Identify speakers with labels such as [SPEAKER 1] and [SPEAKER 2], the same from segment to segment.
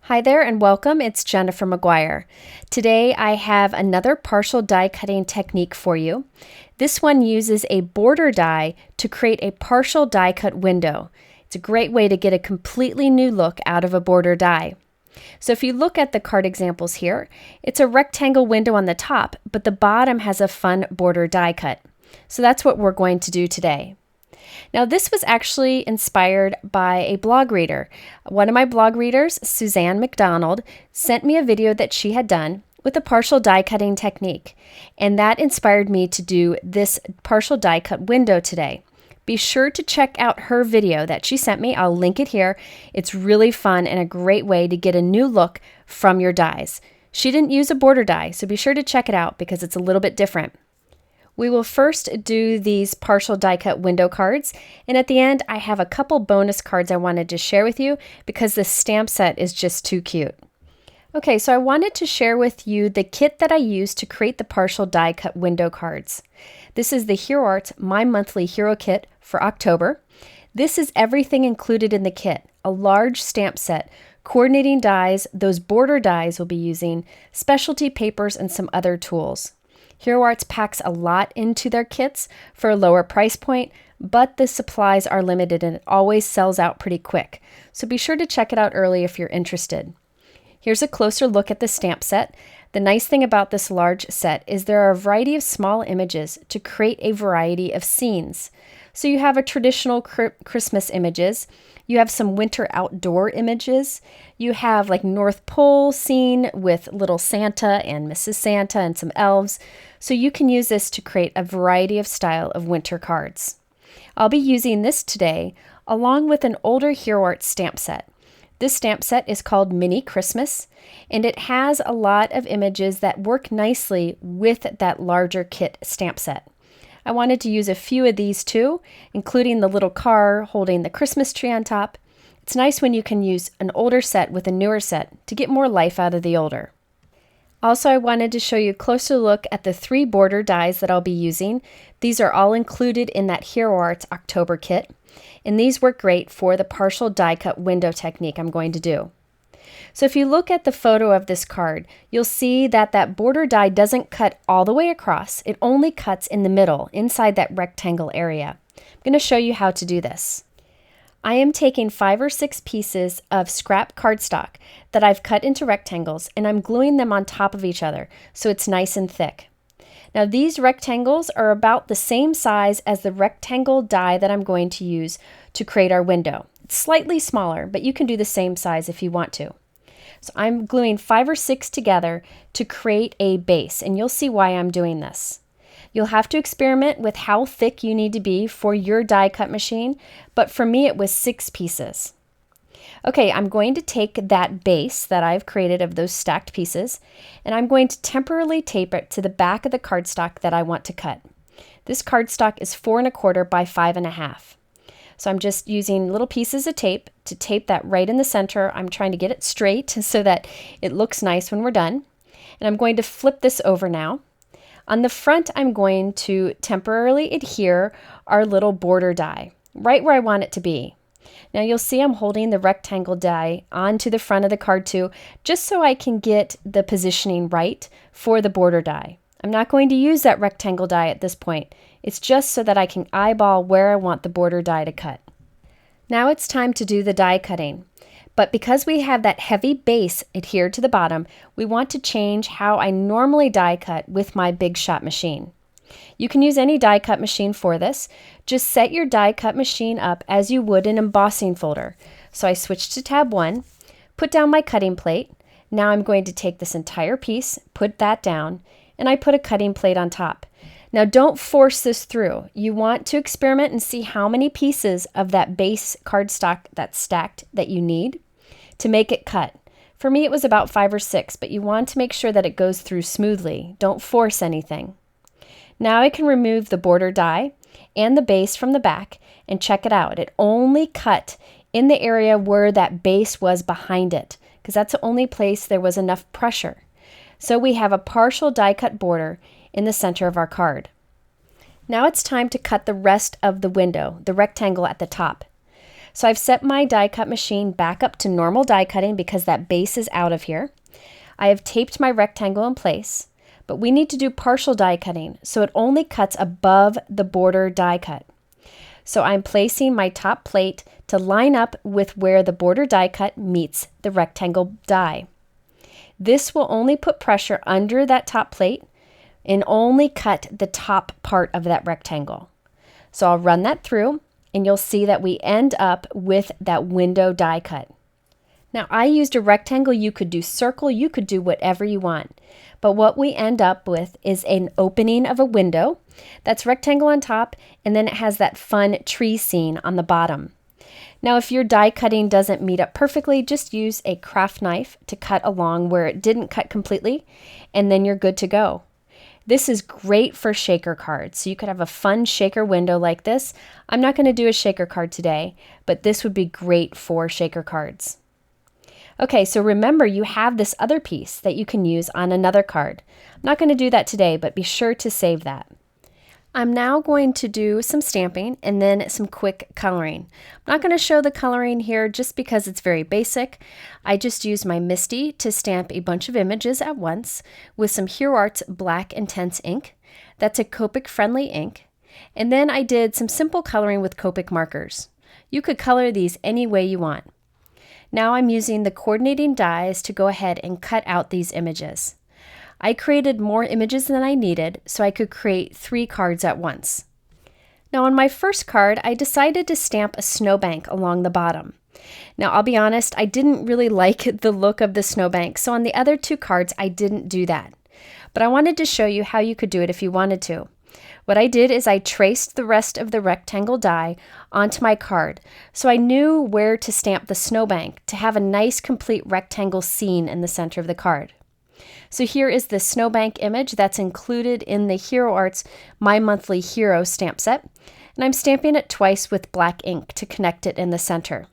[SPEAKER 1] Hi there and welcome, it's Jennifer McGuire. Today I have another partial die cutting technique for you. This one uses a border die to create a partial die cut window. It's a great way to get a completely new look out of a border die. So if you look at the card examples here, it's a rectangle window on the top, but the bottom has a fun border die cut. So that's what we're going to do today. Now this was actually inspired by a blog reader. One of my blog readers, Suzanne McDonald, sent me a video that she had done with a partial die cutting technique, and that inspired me to do this partial die cut window today. Be sure to check out her video that she sent me. I'll link it here. It's really fun and a great way to get a new look from your dies. She didn't use a border die, so be sure to check it out because it's a little bit different. We will first do these partial die cut window cards, and at the end I have a couple bonus cards I wanted to share with you because this stamp set is just too cute. Okay, so I wanted to share with you the kit that I used to create the partial die cut window cards. This is the Hero Arts My Monthly Hero Kit for October. This is everything included in the kit: a large stamp set, coordinating dies, those border dies we'll be using, specialty papers, and some other tools. Hero Arts packs a lot into their kits for a lower price point, but the supplies are limited and it always sells out pretty quick. So be sure to check it out early if you're interested. Here's a closer look at the stamp set. The nice thing about this large set is there are a variety of small images to create a variety of scenes. So you have a traditional Christmas images, you have some winter outdoor images, you have like North Pole scene with little Santa and Mrs. Santa and some elves. So you can use this to create a variety of style of winter cards. I'll be using this today along with an older Hero Arts stamp set. This stamp set is called Mini Christmas, and it has a lot of images that work nicely with that larger kit stamp set. I wanted to use a few of these too, including the little car holding the Christmas tree on top. It's nice when you can use an older set with a newer set to get more life out of the older. Also, I wanted to show you a closer look at the 3 border dies that I'll be using. These are all included in that Hero Arts October kit, and these work great for the partial die cut window technique I'm going to do. So if you look at the photo of this card, you'll see that that border die doesn't cut all the way across. It only cuts in the middle, inside that rectangle area. I'm going to show you how to do this. I am taking 5 or 6 pieces of scrap cardstock that I've cut into rectangles, and I'm gluing them on top of each other so it's nice and thick. Now these rectangles are about the same size as the rectangle die that I'm going to use to create our window. It's slightly smaller, but you can do the same size if you want to. So I'm gluing 5 or 6 together to create a base, and you'll see why I'm doing this. You'll have to experiment with how thick you need to be for your die cut machine, but for me it was 6 pieces. Okay, I'm going to take that base that I've created of those stacked pieces, and I'm going to temporarily tape it to the back of the cardstock that I want to cut. This cardstock is 4 1/4 by 5 1/2. So I'm just using little pieces of tape to tape that right in the center. I'm trying to get it straight so that it looks nice when we're done. And I'm going to flip this over now. On the front, I'm going to temporarily adhere our little border die right where I want it to be. Now you'll see I'm holding the rectangle die onto the front of the card too, just so I can get the positioning right for the border die. I'm not going to use that rectangle die at this point. It's just so that I can eyeball where I want the border die to cut. Now it's time to do the die cutting. But because we have that heavy base adhered to the bottom, we want to change how I normally die cut with my Big Shot machine. You can use any die cut machine for this. Just set your die cut machine up as you would an embossing folder. So I switched to tab 1, put down my cutting plate. Now I'm going to take this entire piece, put that down, and I put a cutting plate on top. Now don't force this through. You want to experiment and see how many pieces of that base cardstock that's stacked that you need to make it cut. For me it was about 5 or 6, but you want to make sure that it goes through smoothly. Don't force anything. Now I can remove the border die and the base from the back and check it out. It only cut in the area where that base was behind it because that's the only place there was enough pressure. So we have a partial die cut border in the center of our card. Now it's time to cut the rest of the window, the rectangle at the top. So I've set my die cut machine back up to normal die cutting because that base is out of here. I have taped my rectangle in place, but we need to do partial die cutting, so it only cuts above the border die cut. So I'm placing my top plate to line up with where the border die cut meets the rectangle die. This will only put pressure under that top plate and only cut the top part of that rectangle. So I'll run that through and you'll see that we end up with that window die cut. Now I used a rectangle, you could do circle, you could do whatever you want. But what we end up with is an opening of a window that's rectangle on top, and then it has that fun tree scene on the bottom. Now if your die cutting doesn't meet up perfectly, just use a craft knife to cut along where it didn't cut completely, and then you're good to go. This is great for shaker cards, so you could have a fun shaker window like this. I'm not going to do a shaker card today, but this would be great for shaker cards. Okay, so remember you have this other piece that you can use on another card. I'm not going to do that today, but be sure to save that. I'm now going to do some stamping and then some quick coloring. I'm not going to show the coloring here just because it's very basic. I just used my MISTI to stamp a bunch of images at once with some Hero Arts Black Intense ink. That's a Copic friendly ink. And then I did some simple coloring with Copic markers. You could color these any way you want. Now I'm using the coordinating dies to go ahead and cut out these images. I created more images than I needed, so I could create 3 cards at once. Now on my first card, I decided to stamp a snowbank along the bottom. Now I'll be honest, I didn't really like the look of the snowbank, so on the other 2 cards, I didn't do that. But I wanted to show you how you could do it if you wanted to. What I did is I traced the rest of the rectangle die onto my card, so I knew where to stamp the snowbank to have a nice complete rectangle scene in the center of the card. So here is the snowbank image that's included in the Hero Arts My Monthly Hero stamp set, and I'm stamping it twice with black ink to connect it in the center.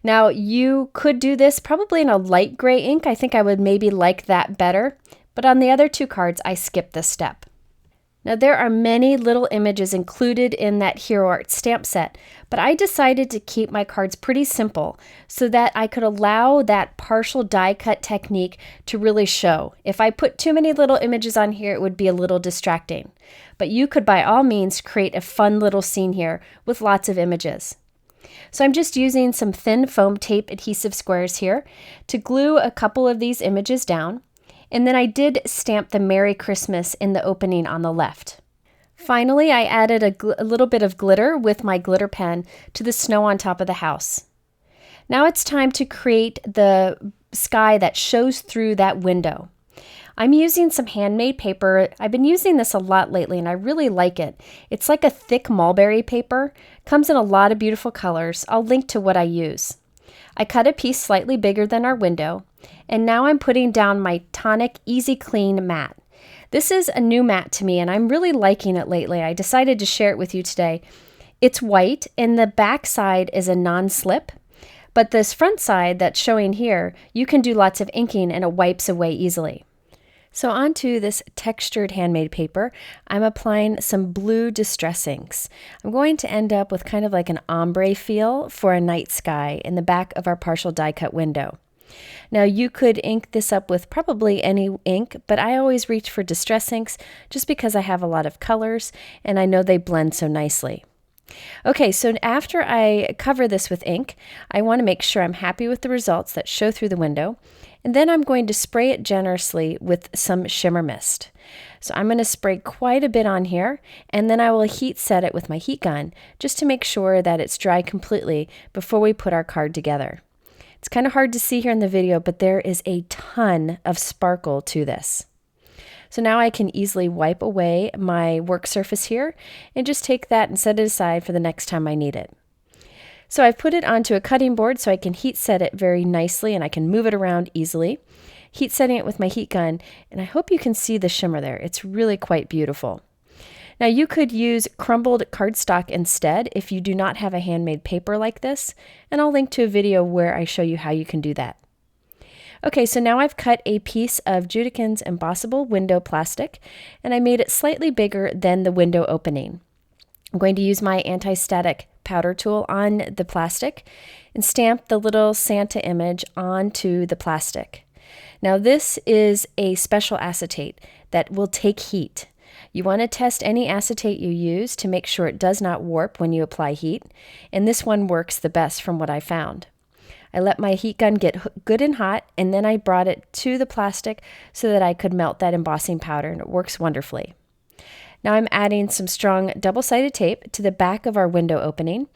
[SPEAKER 1] Now you could do this probably in a light gray ink. I think I would maybe like that better, but on the other 2 cards I skipped this step. Now there are many little images included in that Hero Arts stamp set, but I decided to keep my cards pretty simple so that I could allow that partial die cut technique to really show. If I put too many little images on here, it would be a little distracting. But you could by all means create a fun little scene here with lots of images. So I'm just using some thin foam tape adhesive squares here to glue a couple of these images down. And then I did stamp the Merry Christmas in the opening on the left. Finally, I added a little bit of glitter with my glitter pen to the snow on top of the house. Now it's time to create the sky that shows through that window. I'm using some handmade paper. I've been using this a lot lately and I really like it. It's like a thick mulberry paper, comes in a lot of beautiful colors. I'll link to what I use. I cut a piece slightly bigger than our window, and now I'm putting down my Tonic Easy Clean mat. This is a new mat to me and I'm really liking it lately. I decided to share it with you today. It's white and the back side is a non-slip, but this front side that's showing here, you can do lots of inking and it wipes away easily. So onto this textured handmade paper, I'm applying some blue distress inks. I'm going to end up with kind of like an ombre feel for a night sky in the back of our partial die cut window. Now you could ink this up with probably any ink, but I always reach for distress inks just because I have a lot of colors and I know they blend so nicely. Okay, so after I cover this with ink, I want to make sure I'm happy with the results that show through the window, and then I'm going to spray it generously with some shimmer mist. So I'm going to spray quite a bit on here, and then I will heat set it with my heat gun just to make sure that it's dry completely before we put our card together. It's kind of hard to see here in the video, but there is a ton of sparkle to this. So now I can easily wipe away my work surface here and just take that and set it aside for the next time I need it. So I've put it onto a cutting board so I can heat set it very nicely and I can move it around easily. Heat setting it with my heat gun, and I hope you can see the shimmer there. It's really quite beautiful. Now you could use crumbled cardstock instead if you do not have a handmade paper like this, and I'll link to a video where I show you how you can do that. Okay, so now I've cut a piece of Judikins Embossable window plastic, and I made it slightly bigger than the window opening. I'm going to use my anti-static powder tool on the plastic and stamp the little Santa image onto the plastic. Now this is a special acetate that will take heat. You want to test any acetate you use to make sure it does not warp when you apply heat, and this one works the best from what I found. I let my heat gun get good and hot, and then I brought it to the plastic so that I could melt that embossing powder, and it works wonderfully. Now I'm adding some strong double-sided tape to the back of our window opening,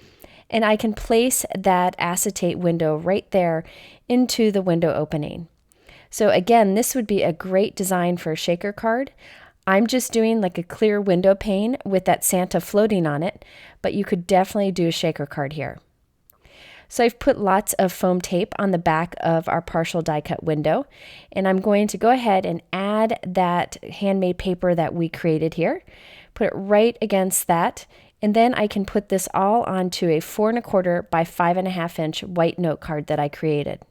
[SPEAKER 1] and I can place that acetate window right there into the window opening. So again, this would be a great design for a shaker card. I'm just doing like a clear window pane with that Santa floating on it, but you could definitely do a shaker card here. So I've put lots of foam tape on the back of our partial die cut window, and I'm going to go ahead and add that handmade paper that we created here, put it right against that, and then I can put this all onto a 4 1/4 by 5.5 inch white note card that I created.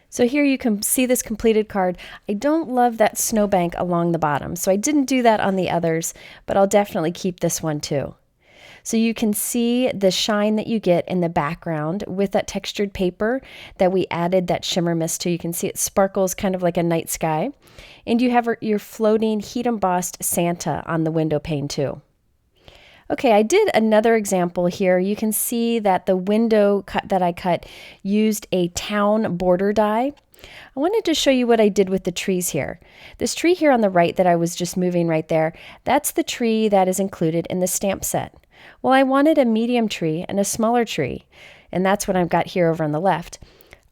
[SPEAKER 1] So here you can see this completed card. I don't love that snowbank along the bottom, so I didn't do that on the others, but I'll definitely keep this one too. So you can see the shine that you get in the background with that textured paper that we added that shimmer mist to. You can see it sparkles kind of like a night sky. And you have your floating heat embossed Santa on the window pane too. Okay, I did another example here. You can see that the window cut that I cut used a town border die. I wanted to show you what I did with the trees here. This tree here on the right that I was just moving right there, that's the tree that is included in the stamp set. Well, I wanted a medium tree and a smaller tree, and that's what I've got here over on the left.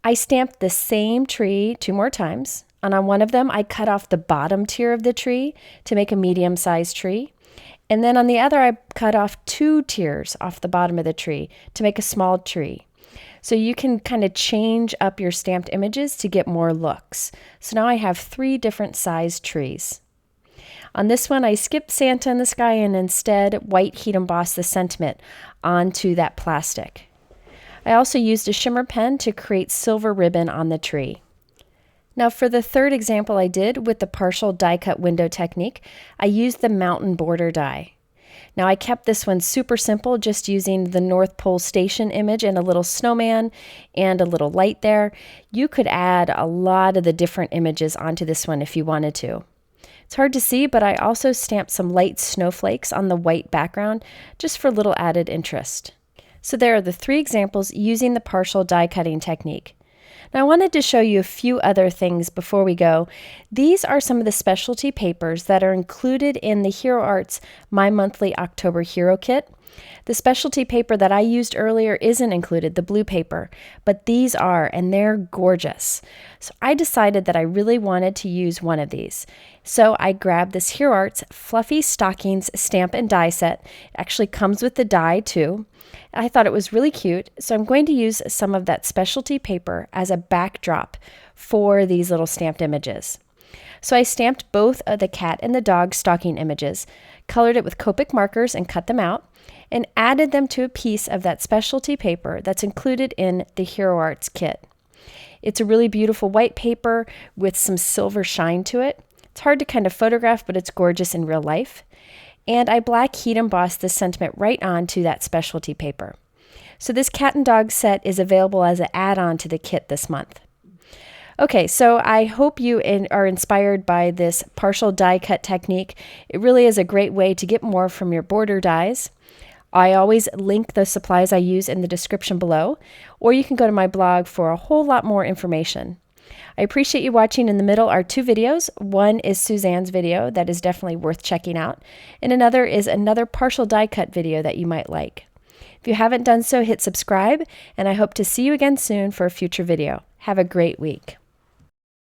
[SPEAKER 1] I stamped the same tree 2 more times, and on one of them I cut off the bottom tier of the tree to make a medium-sized tree. And then on the other, I cut off 2 tiers off the bottom of the tree to make a small tree. So you can kind of change up your stamped images to get more looks. So now I have 3 different sized trees. On this one, I skipped Santa in the sky and instead white heat embossed the sentiment onto that plastic. I also used a shimmer pen to create silver ribbon on the tree. Now for the third example I did with the partial die cut window technique, I used the mountain border die. Now I kept this one super simple, just using the North Pole Station image and a little snowman and a little light there. You could add a lot of the different images onto this one if you wanted to. It's hard to see, but I also stamped some light snowflakes on the white background just for a little added interest. So there are the 3 examples using the partial die cutting technique. Now I wanted to show you a few other things before we go. These are some of the specialty papers that are included in the Hero Arts My Monthly October Hero Kit. The specialty paper that I used earlier isn't included, the blue paper, but these are, and they're gorgeous. So I decided that I really wanted to use one of these. So I grabbed this Hero Arts Fluffy Stockings stamp and die set. It actually comes with the die too. I thought it was really cute, so I'm going to use some of that specialty paper as a backdrop for these little stamped images. So I stamped both of the cat and the dog stocking images, colored it with Copic markers and cut them out, and added them to a piece of that specialty paper that's included in the Hero Arts kit. It's a really beautiful white paper with some silver shine to it. It's hard to kind of photograph, but it's gorgeous in real life. And I black heat embossed this sentiment right onto that specialty paper. So this cat and dog set is available as an add-on to the kit this month. Okay, so I hope you are inspired by this partial die cut technique. It really is a great way to get more from your border dies. I always link the supplies I use in the description below, or you can go to my blog for a whole lot more information. I appreciate you watching. In the middle are 2 videos. One is Suzanne's video that is definitely worth checking out, and another is another partial die cut video that you might like. If you haven't done so, hit subscribe, and I hope to see you again soon for a future video. Have a great week.